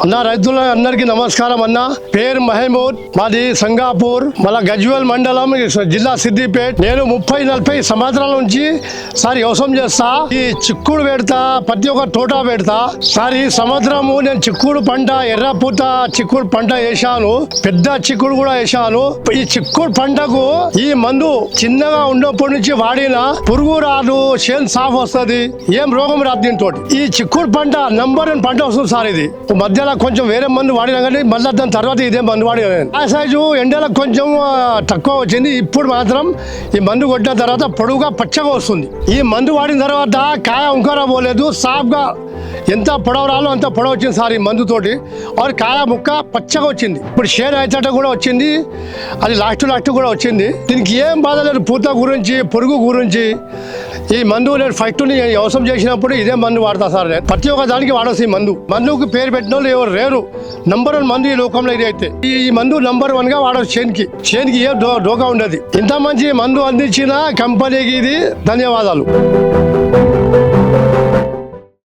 అన్న రైతులందరికీ నమస్కారం అన్న. పేరు మహమూద్, మాది సంగాపూర్, మళ్ళా గజ్వేల్ మండలం, జిల్లా సిద్దిపేట్. నేను 30-40 సంవత్సరాల నుంచి సార్ వ్యవసాయం చేస్తా. ఈ చిక్కుడు పెడతా, ప్రతి ఒక్క తోట పెడతా సార్. ఈ సంవత్సరము నేను చిక్కుడు పంట, ఎర్రపూత చిక్కుడు పంట వేసాను, పెద్ద చిక్కుడు కూడా వేసాను. ఈ చిక్కుడు పంటకు ఈ మందు చిన్నగా ఉన్నప్పటి నుంచి వాడిన పురుగు రాదు, చేను సాఫ్ వస్తుంది, ఏం రోగం రాదు దీంతో. ఈ చిక్కుడు పంట నంబర్ 1 పంట వస్తుంది సార్. ఇది మధ్యలో కొంచెం వేరే మందు వాడినా కానీ మళ్ళీ దాని తర్వాత ఇదే మందు వాడిన. ఆ సైజు ఎండలకు కొంచెం తక్కువ వచ్చింది. ఇప్పుడు మాత్రం ఈ మందు కొట్టిన తర్వాత పొడుగుగా పచ్చగా వస్తుంది. ఈ మందు వాడిన తర్వాత కాయ ఉంకరా పోలేదు, సాఫ్గా ఎంత పొడవు రాలో అంత పొడవు వచ్చింది సార్ ఈ మందుతోటి. और కాయ ముక్క పచ్చగా వచ్చింది. ఇప్పుడు షేర్ అయితే కూడా వచ్చింది, అది లాస్ట్ కూడా వచ్చింది. దీనికి ఏం బాధ లేదు, పూత గురించి పురుగు గురించి. ఈ మందు నేను ఫస్ట్ వ్యవసాయం చేసినప్పుడు ఇదే మందు వాడతా సార్. నేను ప్రతి ఒక్క దానికి వాడచ్చు. ఈ మందుకు పేరు పెట్టిన వాళ్ళు ఎవరు లేరు. నంబర్ 1 మందు ఈ లోకంలో ఇది అయితే. ఈ మందు నంబర్ 1 గా వాడచ్చు. చేనికి ఏ డోకా ఉండదు. ఇంత మంచి మందు అందించిన కంపెనీకి ఇది ధన్యవాదాలు.